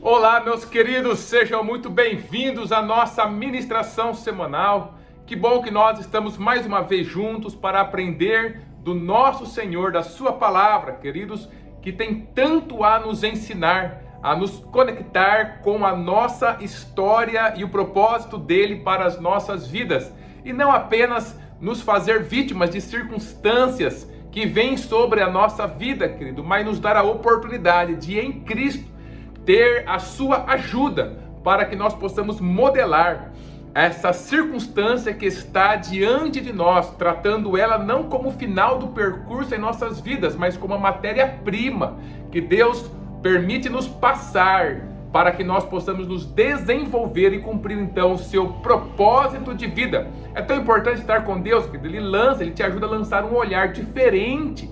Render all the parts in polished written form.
Olá, meus queridos, sejam muito bem-vindos à nossa ministração semanal. Que bom que nós estamos mais uma vez juntos para aprender do nosso Senhor, da sua palavra, queridos, que tem tanto a nos ensinar, a nos conectar com a nossa história e o propósito dele para as nossas vidas, e não apenas nos fazer vítimas de circunstâncias que vêm sobre a nossa vida, querido, mas nos dar a oportunidade de, em Cristo, ter a sua ajuda para que nós possamos modelar essa circunstância que está diante de nós, tratando ela não como o final do percurso em nossas vidas, mas como a matéria-prima que Deus permite nos passar para que nós possamos nos desenvolver e cumprir então o seu propósito de vida. É tão importante estar com Deus, que Ele te ajuda a lançar um olhar diferente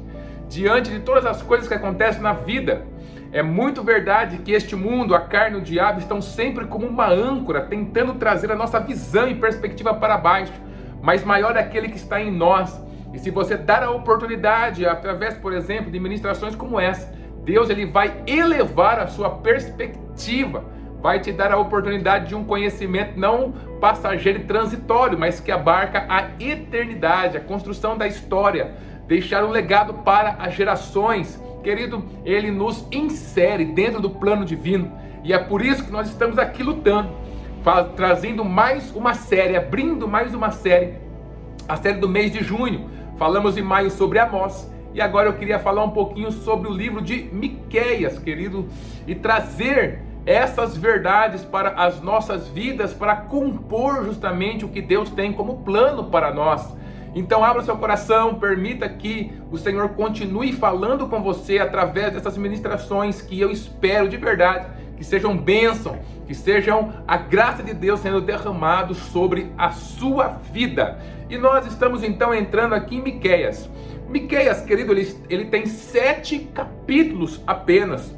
diante de todas as coisas que acontecem na vida. É muito verdade que este mundo, a carne e o diabo estão sempre como uma âncora, tentando trazer a nossa visão e perspectiva para baixo. Mas maior é aquele que está em nós. E se você dar a oportunidade, através, por exemplo, de ministrações como essa, Deus ele vai elevar a sua perspectiva, vai te dar a oportunidade de um conhecimento não passageiro e transitório, mas que abarca a eternidade, a construção da história, deixar um legado para as gerações. Querido, ele nos insere dentro do plano divino, e é por isso que nós estamos aqui lutando, trazendo mais uma série, abrindo mais uma série, a série do mês de junho. Falamos em maio sobre Amós, e agora eu queria falar um pouquinho sobre o livro de Miqueias, querido, e trazer essas verdades para as nossas vidas, para compor justamente o que Deus tem como plano para nós. Então abra seu coração, permita que o Senhor continue falando com você através dessas ministrações que eu espero de verdade que sejam bênção, que sejam a graça de Deus sendo derramado sobre a sua vida. E nós estamos então entrando aqui em Miqueias. Miqueias, querido, ele tem 7 capítulos apenas.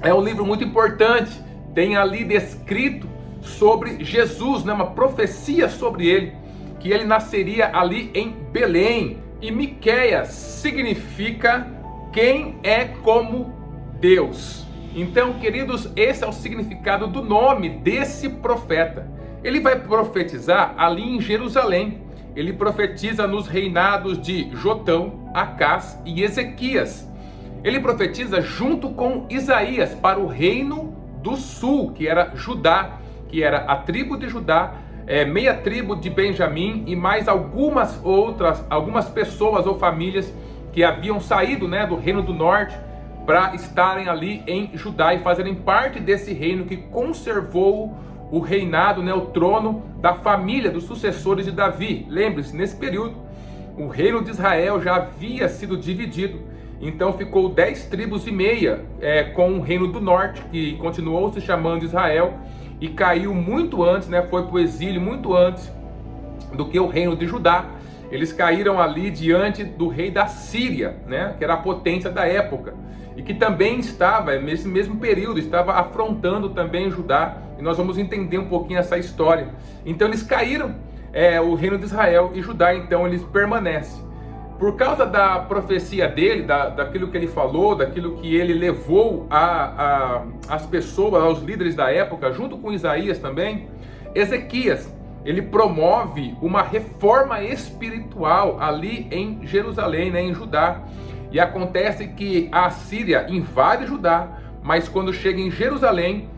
É um livro muito importante, tem ali descrito sobre Jesus, né? Uma profecia sobre ele, que ele nasceria ali em Belém. E Miqueias significa quem é como Deus. Então, queridos, esse é o significado do nome desse profeta. Ele vai profetizar ali em Jerusalém. Ele profetiza nos reinados de Jotão, Acás e Ezequias. Ele profetiza junto com Isaías para o reino do sul, que era Judá, que era a tribo de Judá, meia tribo de Benjamim e mais algumas pessoas ou famílias que haviam saído, né, do reino do norte para estarem ali em Judá e fazerem parte desse reino que conservou o reinado, né, o trono da família dos sucessores de Davi. Lembre-se, nesse período o reino de Israel já havia sido dividido, então ficou 10 tribos e meia com o reino do norte, que continuou se chamando Israel, e caiu muito antes, né? Foi para o exílio muito antes do que o reino de Judá. Eles caíram ali diante do rei da Síria, né? Que era a potência da época, e que também estava, nesse mesmo período, estava afrontando também Judá, e nós vamos entender um pouquinho essa história. Então eles caíram, o reino de Israel, e Judá então eles permanecem. Por causa da profecia dele, daquilo que ele falou, daquilo que ele levou as pessoas, aos líderes da época, junto com Isaías também, Ezequias, ele promove uma reforma espiritual ali em Jerusalém, né, em Judá. E acontece que a Síria invade Judá, mas quando chega em Jerusalém,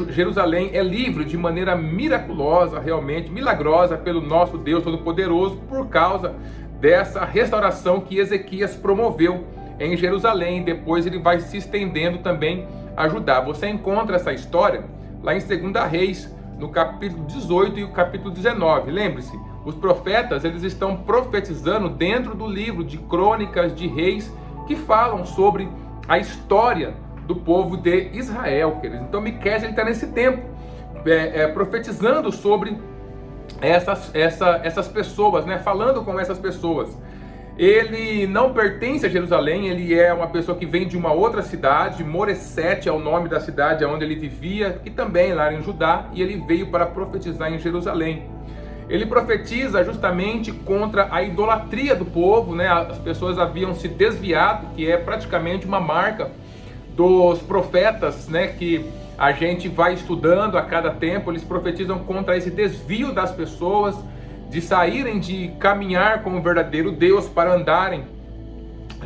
Jerusalém é livre de maneira miraculosa, realmente milagrosa, pelo nosso Deus Todo-Poderoso, por causa dessa restauração que Ezequias promoveu em Jerusalém. Depois ele vai se estendendo também a Judá. Você encontra essa história lá em 2 Reis, no capítulo 18 e o capítulo 19. Lembre-se, os profetas eles estão profetizando dentro do livro de Crônicas de Reis, que falam sobre a história do povo de Israel, queridos. Então Miqueias está nesse tempo profetizando sobre essas pessoas, né? Falando com essas pessoas. Ele não pertence a Jerusalém, ele é uma pessoa que vem de uma outra cidade. Moresete é o nome da cidade onde ele vivia, que também lá em Judá, e ele veio para profetizar em Jerusalém. Ele profetiza justamente contra a idolatria do povo, né? As pessoas haviam se desviado, que é praticamente uma marca dos profetas, né, que a gente vai estudando a cada tempo. Eles profetizam contra esse desvio das pessoas de saírem de caminhar com o verdadeiro Deus para andarem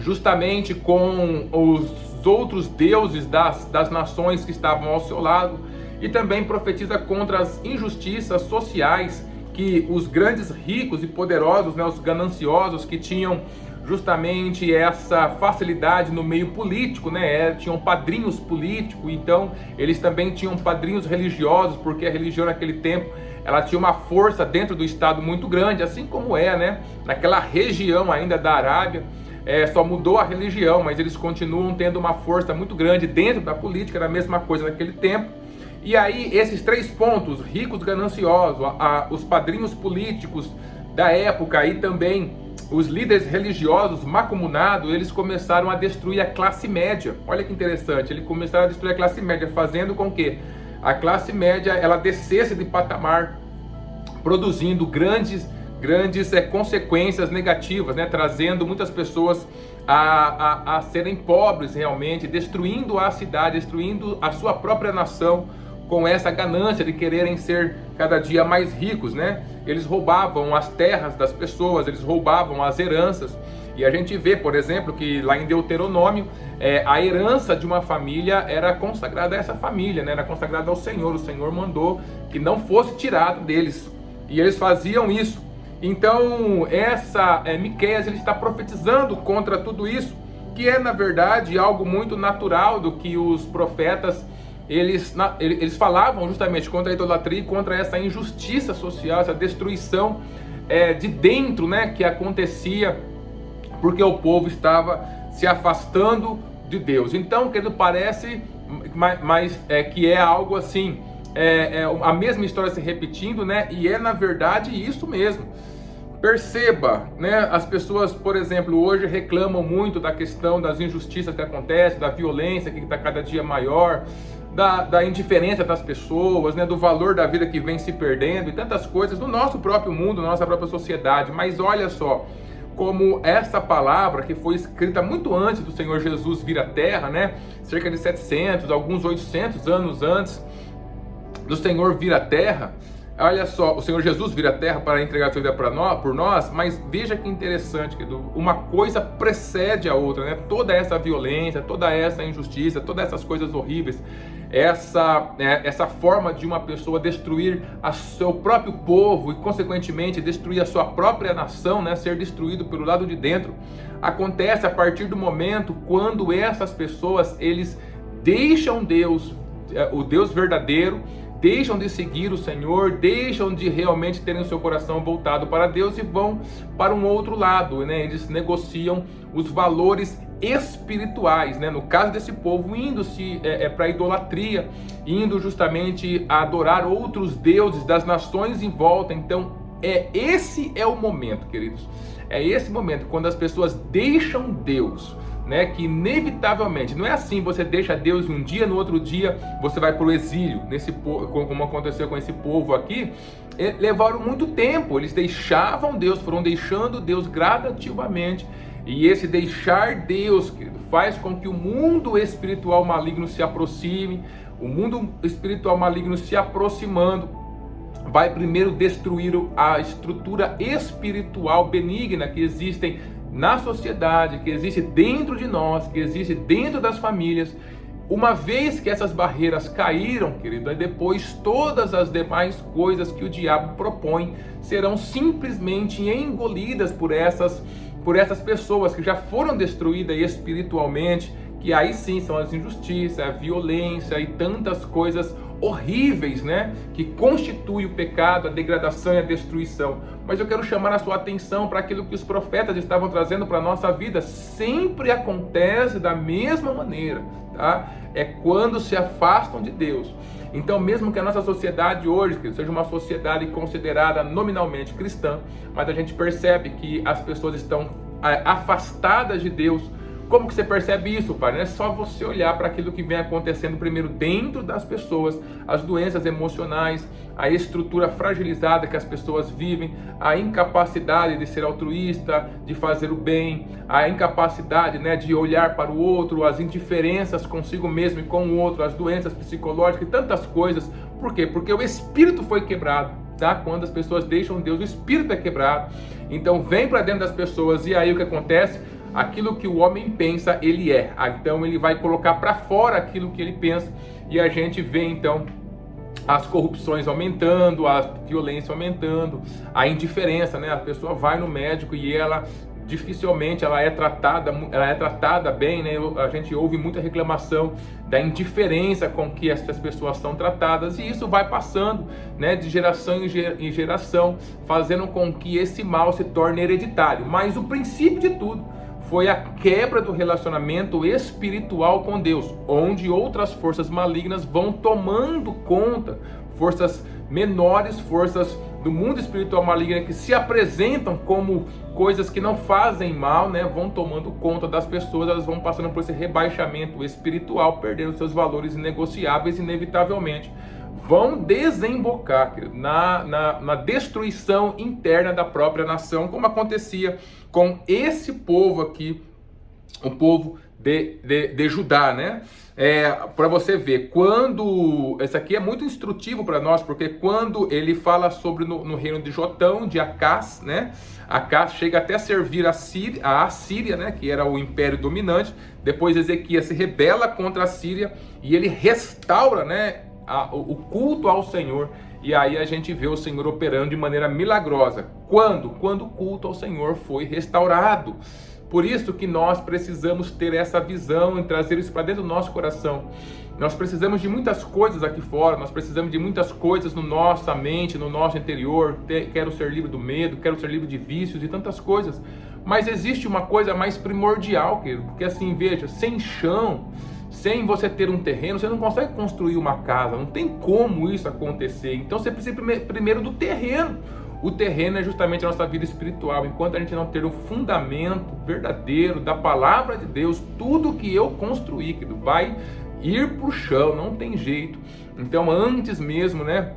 justamente com os outros deuses das nações que estavam ao seu lado, e também profetiza contra as injustiças sociais que os grandes ricos e poderosos, né, os gananciosos que tinham justamente essa facilidade no meio político, né, tinham padrinhos políticos, então eles também tinham padrinhos religiosos, porque a religião naquele tempo ela tinha uma força dentro do Estado muito grande, assim como né, naquela região ainda da Arábia. Só mudou a religião, mas eles continuam tendo uma força muito grande dentro da política, era a mesma coisa naquele tempo. E aí esses 3 pontos, ricos gananciosos, os padrinhos políticos da época e também os líderes religiosos macumunados, eles começaram a destruir a classe média. Olha que interessante, eles começaram a destruir a classe média, fazendo com que a classe média ela descesse de patamar, produzindo grandes consequências negativas, né? Trazendo muitas pessoas a serem pobres realmente, destruindo a cidade, destruindo a sua própria nação, com essa ganância de quererem ser cada dia mais ricos, né? Eles roubavam as terras das pessoas, eles roubavam as heranças, e a gente vê, por exemplo, que lá em Deuteronômio, a herança de uma família era consagrada a essa família, né? Era consagrada ao Senhor. O Senhor mandou que não fosse tirado deles, e eles faziam isso. Então, Miqueias, ele está profetizando contra tudo isso, que é, na verdade, algo muito natural do que os profetas, eles falavam justamente contra a idolatria e contra essa injustiça social, essa destruição de dentro, né, que acontecia, porque o povo estava se afastando de Deus. Então, querido, parece que é algo assim, a mesma história se repetindo, né, e na verdade isso mesmo. Perceba, né, as pessoas, por exemplo, hoje reclamam muito da questão das injustiças que acontecem, da violência que está cada dia maior, da indiferença das pessoas, né, do valor da vida que vem se perdendo e tantas coisas no nosso próprio mundo, na nossa própria sociedade. Mas olha só, como essa palavra que foi escrita muito antes do Senhor Jesus vir à Terra, né, cerca de 700, alguns 800 anos antes do Senhor vir à Terra. Olha só, o Senhor Jesus vir à Terra para entregar a sua vida por nós, mas veja que interessante, que uma coisa precede a outra, né? Toda essa violência, toda essa injustiça, todas essas coisas horríveis, essa forma de uma pessoa destruir o seu próprio povo e, consequentemente, destruir a sua própria nação, né? Ser destruído pelo lado de dentro, acontece a partir do momento quando essas pessoas, eles deixam Deus, o Deus verdadeiro, deixam de seguir o Senhor, deixam de realmente terem o seu coração voltado para Deus e vão para um outro lado, né? Eles negociam os valores espirituais, né? No caso desse povo, indo-se para a idolatria, indo justamente a adorar outros deuses das nações em volta. Então, esse é o momento, queridos. É esse momento, quando as pessoas deixam Deus, né, que inevitavelmente, não é assim, você deixa Deus um dia, no outro dia você vai para o exílio, como aconteceu com esse povo aqui. Levaram muito tempo, eles deixavam Deus, foram deixando Deus gradativamente, e esse deixar Deus, querido, faz com que o mundo espiritual maligno se aproxime. O mundo espiritual maligno se aproximando vai primeiro destruir a estrutura espiritual benigna que existem na sociedade, que existe dentro de nós, que existe dentro das famílias. Uma vez que essas barreiras caíram, querido, aí depois todas as demais coisas que o diabo propõe serão simplesmente engolidas por essas pessoas que já foram destruídas espiritualmente, que aí sim são as injustiças, a violência e tantas coisas horríveis, né, que constituem o pecado, a degradação e a destruição. Mas eu quero chamar a sua atenção para aquilo que os profetas estavam trazendo para a nossa vida. Sempre acontece da mesma maneira, tá? É quando se afastam de Deus. Então, mesmo que a nossa sociedade hoje seja uma sociedade considerada nominalmente cristã, mas a gente percebe que as pessoas estão afastadas de Deus Como que você percebe isso, pai? Não é só você olhar para aquilo que vem acontecendo primeiro dentro das pessoas, as doenças emocionais, a estrutura fragilizada que as pessoas vivem, a incapacidade de ser altruísta, de fazer o bem, a incapacidade, né, de olhar para o outro, as indiferenças consigo mesmo e com o outro, as doenças psicológicas e tantas coisas. Por quê? Porque o espírito foi quebrado. Tá? Quando as pessoas deixam Deus, o espírito é quebrado. Então vem para dentro das pessoas e aí o que acontece? Aquilo que o homem pensa, ele é. Então ele vai colocar para fora aquilo que ele pensa e a gente vê então as corrupções aumentando, a violência aumentando, a indiferença, né? A pessoa vai no médico e ela dificilmente ela é tratada bem, né? A gente ouve muita reclamação da indiferença com que essas pessoas são tratadas e isso vai passando, né, de geração em geração, fazendo com que esse mal se torne hereditário. Mas o princípio de tudo foi a quebra do relacionamento espiritual com Deus, onde outras forças malignas vão tomando conta, forças menores, forças do mundo espiritual maligno que se apresentam como coisas que não fazem mal, né? Vão tomando conta das pessoas, elas vão passando por esse rebaixamento espiritual, perdendo seus valores inegociáveis, inevitavelmente. Vão desembocar na destruição interna da própria nação, como acontecia com esse povo aqui, o povo de Judá, né? Para você ver, quando... Esse aqui é muito instrutivo para nós, porque quando ele fala sobre no reino de Jotão, de Acás, né? Acás chega até a servir a Assíria, né? Que era o império dominante. Depois Ezequias se rebela contra a Síria e ele restaura, né, o culto ao Senhor. E aí a gente vê o Senhor operando de maneira milagrosa. Quando? Quando o culto ao Senhor foi restaurado. Por isso que nós precisamos ter essa visão e trazer isso para dentro do nosso coração. Nós precisamos de muitas coisas aqui fora, nós precisamos de muitas coisas na nossa mente, no nosso interior. Quero ser livre do medo, quero ser livre de vícios e tantas coisas. Mas existe uma coisa mais primordial, querido, porque assim, veja, sem chão, sem você ter um terreno, você não consegue construir uma casa, não tem como isso acontecer. Então você precisa primeiro do terreno. O terreno é justamente a nossa vida espiritual. Enquanto a gente não ter um fundamento verdadeiro da palavra de Deus, tudo que eu construí, querido, vai ir para o chão, não tem jeito. Então, antes mesmo, né,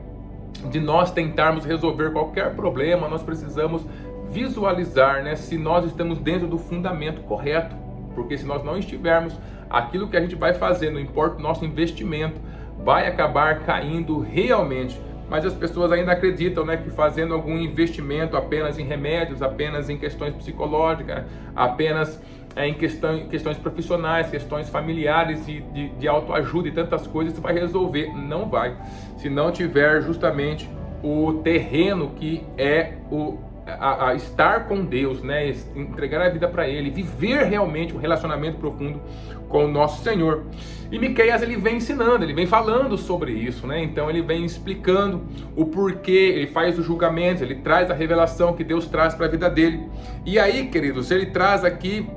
de nós tentarmos resolver qualquer problema, nós precisamos visualizar, né, se nós estamos dentro do fundamento correto. Porque se nós não estivermos, aquilo que a gente vai fazer, não importa o nosso investimento, vai acabar caindo realmente. Mas as pessoas ainda acreditam, né, que fazendo algum investimento apenas em remédios, apenas em questões psicológicas, apenas em questões profissionais, questões familiares e de autoajuda e tantas coisas, isso vai resolver. Não vai. Se não tiver justamente o terreno que é a estar com Deus, né, entregar a vida para Ele, viver realmente um relacionamento profundo com o nosso Senhor. E Miqueias, ele vem ensinando, ele vem falando sobre isso, né? Então ele vem explicando o porquê, ele faz os julgamentos, ele traz a revelação que Deus traz para a vida dele. E aí, queridos, ele traz aqui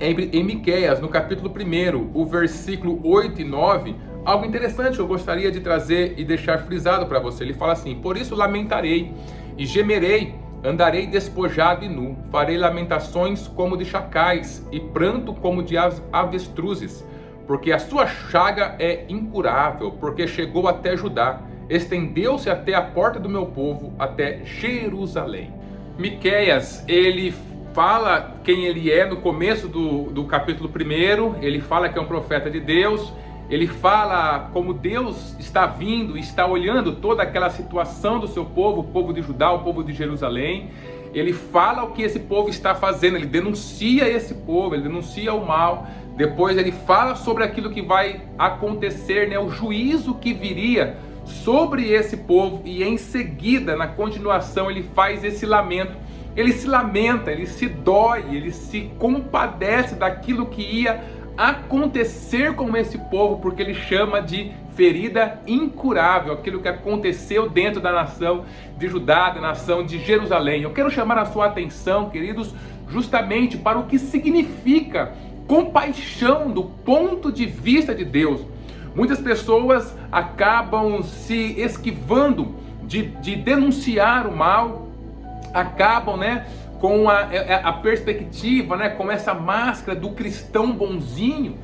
em Miqueias, no capítulo 1, o versículo 8 e 9, algo interessante que eu gostaria de trazer e deixar frisado para você. Ele fala assim: por isso lamentarei e gemerei, andarei despojado e nu, farei lamentações como de chacais e pranto como de avestruzes, porque a sua chaga é incurável, porque chegou até Judá, estendeu-se até a porta do meu povo, até Jerusalém. Miqueias, ele fala quem ele é no começo do capítulo 1, ele fala que é um profeta de Deus, ele fala como Deus está vindo, está olhando toda aquela situação do seu povo, o povo de Judá, o povo de Jerusalém. Ele fala o que esse povo está fazendo, ele denuncia esse povo, ele denuncia o mal. Depois ele fala sobre aquilo que vai acontecer, né, o juízo que viria sobre esse povo. E em seguida, na continuação, ele faz esse lamento. Ele se lamenta, ele se dói, ele se compadece daquilo que ia acontecer com esse povo, porque ele chama de ferida incurável, aquilo que aconteceu dentro da nação de Judá, da nação de Jerusalém. Eu quero chamar a sua atenção, queridos, justamente para o que significa compaixão do ponto de vista de Deus. Muitas pessoas acabam se esquivando de denunciar o mal, acabam, né, com a perspectiva, né, com essa máscara do cristão bonzinho,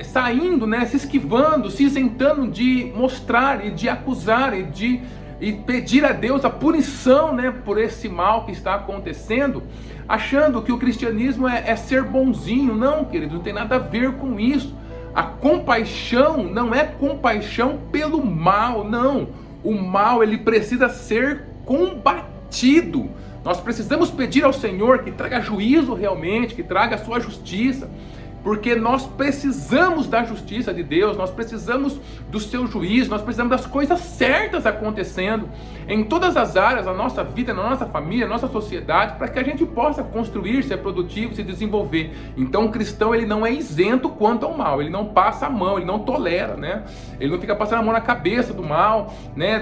saindo, né, se esquivando, se isentando de mostrar e de acusar e pedir a Deus a punição, né, por esse mal que está acontecendo, achando que o cristianismo é ser bonzinho. Não, querido, não tem nada a ver com isso. A compaixão não é compaixão pelo mal, não. O mal, ele precisa ser combatido. Nós precisamos pedir ao Senhor que traga juízo realmente, que traga a sua justiça, porque nós precisamos da justiça de Deus, nós precisamos do seu juízo, nós precisamos das coisas certas acontecendo em todas as áreas da nossa vida, na nossa família, na nossa sociedade, para que a gente possa construir, ser produtivo, se desenvolver. Então o cristão, ele não é isento quanto ao mal, ele não passa a mão, ele não tolera, né? Ele não fica passando a mão na cabeça do mal, né?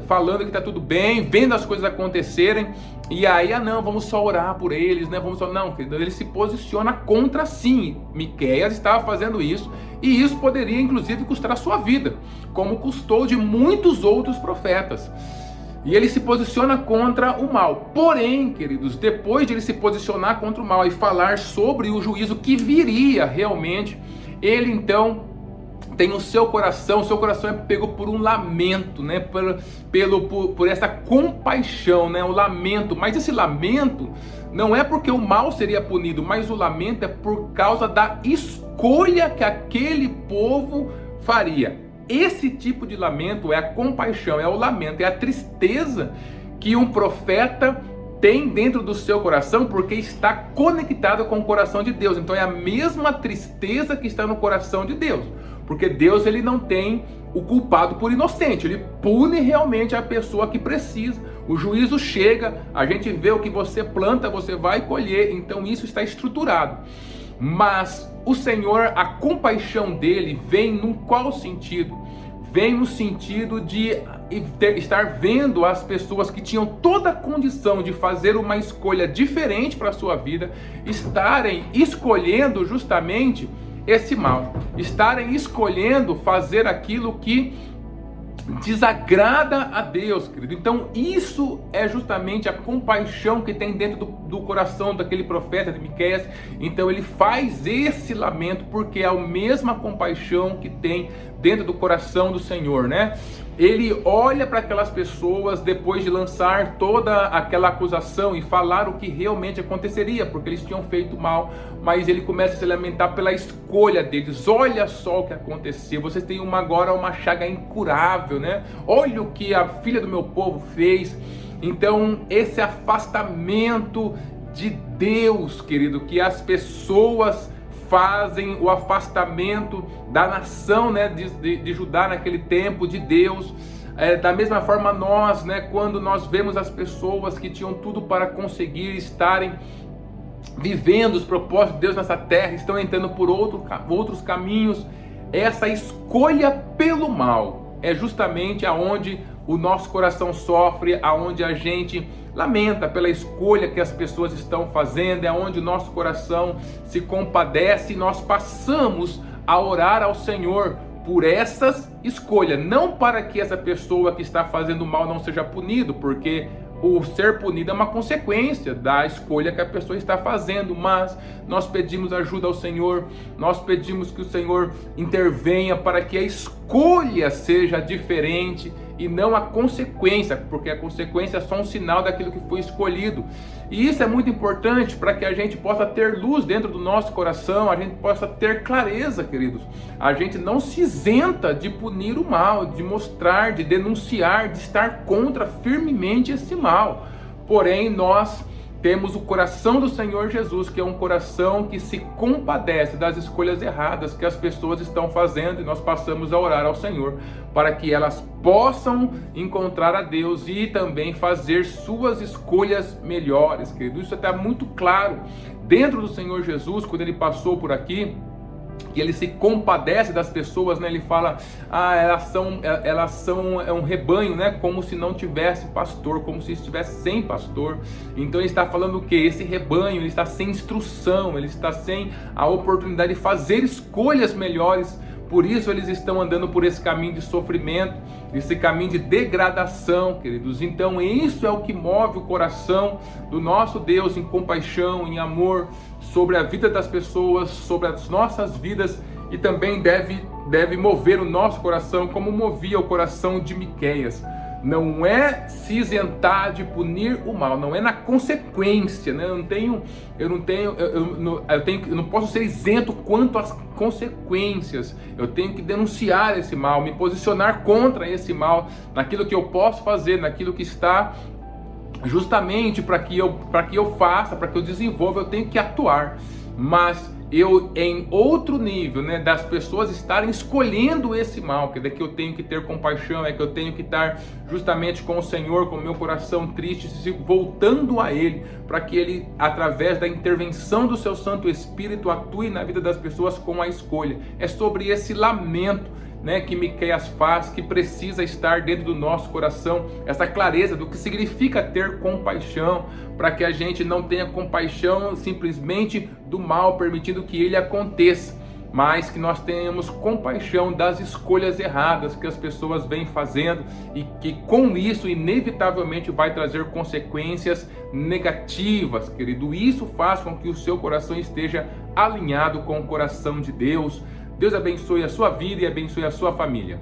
Falando que está tudo bem, vendo as coisas acontecerem, e aí, não, vamos só orar por eles, né? Não, querido, ele se posiciona contra sim. Miqueias estava fazendo isso, e isso poderia inclusive custar a sua vida, como custou de muitos outros profetas. E ele se posiciona contra o mal. Porém, queridos, depois de ele se posicionar contra o mal e falar sobre o juízo que viria realmente, ele então tem o seu coração é pego por um lamento, né? Por essa compaixão, né? O lamento. Mas esse lamento não é porque o mal seria punido, mas o lamento é por causa da escolha que aquele povo faria. Esse tipo de lamento é a compaixão, é o lamento, é a tristeza que um profeta tem dentro do seu coração, porque está conectado com o coração de Deus. Então é a mesma tristeza que está no coração de Deus, porque Deus, ele não tem o culpado por inocente, ele pune realmente a pessoa que precisa. O juízo chega, a gente vê o que você planta, você vai colher. Então isso está estruturado. Mas o Senhor, a compaixão dele vem num qual sentido? Vem no sentido de estar vendo as pessoas que tinham toda a condição de fazer uma escolha diferente para a sua vida, estarem escolhendo justamente esse mal, estarem escolhendo fazer aquilo que desagrada a Deus, querido. Então isso é justamente a compaixão que tem dentro do coração daquele profeta de Miqueias. Então ele faz esse lamento porque é a mesma compaixão que tem dentro do coração do Senhor, né? Ele olha para aquelas pessoas depois de lançar toda aquela acusação e falar o que realmente aconteceria, porque eles tinham feito mal, mas ele começa a se lamentar pela escolha deles. Olha só o que aconteceu, vocês têm agora uma chaga incurável, né? Olha o que a filha do meu povo fez. Então esse afastamento de Deus, querido, que as pessoas fazem, o afastamento da nação, né, de Judá naquele tempo, de Deus. Da mesma forma nós, né, quando nós vemos as pessoas que tinham tudo para conseguir estarem vivendo os propósitos de Deus nessa terra, estão entrando por outros caminhos, essa escolha pelo mal é justamente aonde o nosso coração sofre, aonde a gente lamenta pela escolha que as pessoas estão fazendo, é onde o nosso coração se compadece, e nós passamos a orar ao Senhor por essas escolhas, não para que essa pessoa que está fazendo mal não seja punido, porque o ser punido é uma consequência da escolha que a pessoa está fazendo, mas nós pedimos ajuda ao Senhor, nós pedimos que o Senhor intervenha para que a escolha seja diferente e não a consequência, porque a consequência é só um sinal daquilo que foi escolhido. E isso é muito importante para que a gente possa ter luz dentro do nosso coração, a gente possa ter clareza, queridos. A gente não se isenta de punir o mal, de mostrar, de denunciar, de estar contra firmemente esse mal. Porém, nós temos o coração do Senhor Jesus, que é um coração que se compadece das escolhas erradas que as pessoas estão fazendo, e nós passamos a orar ao Senhor para que elas possam encontrar a Deus e também fazer suas escolhas melhores, querido. Isso está muito claro dentro do Senhor Jesus, quando ele passou por aqui, que ele se compadece das pessoas, né? Ele fala, elas são um rebanho, né? Como se não tivesse pastor, como se estivesse sem pastor. Então ele está falando o que? Esse rebanho, ele está sem instrução, ele está sem a oportunidade de fazer escolhas melhores por isso eles estão andando por esse caminho de sofrimento, esse caminho de degradação, queridos. Então isso é o que move o coração do nosso Deus em compaixão, em amor, sobre a vida das pessoas, sobre as nossas vidas, e também deve mover o nosso coração como movia o coração de Miqueias. Não é se isentar de punir o mal, não é na consequência, né? Eu não posso ser isento quanto às consequências. Eu tenho que denunciar esse mal, me posicionar contra esse mal, naquilo que eu posso fazer, naquilo que está justamente para que eu faça, para que eu desenvolva, eu tenho que atuar. Mas eu, em outro nível, né, das pessoas estarem escolhendo esse mal, que daqui eu tenho que ter compaixão, é que eu tenho que estar justamente com o Senhor, com o meu coração triste, voltando a Ele, para que Ele, através da intervenção do seu Santo Espírito, atue na vida das pessoas com a escolha. É sobre esse lamento, né, que Miqueias faz, que precisa estar dentro do nosso coração, essa clareza do que significa ter compaixão, para que a gente não tenha compaixão simplesmente do mal, permitindo que ele aconteça, mas que nós tenhamos compaixão das escolhas erradas que as pessoas vêm fazendo, e que com isso inevitavelmente vai trazer consequências negativas, querido. Isso faz com que o seu coração esteja alinhado com o coração de Deus. Deus abençoe a sua vida e abençoe a sua família.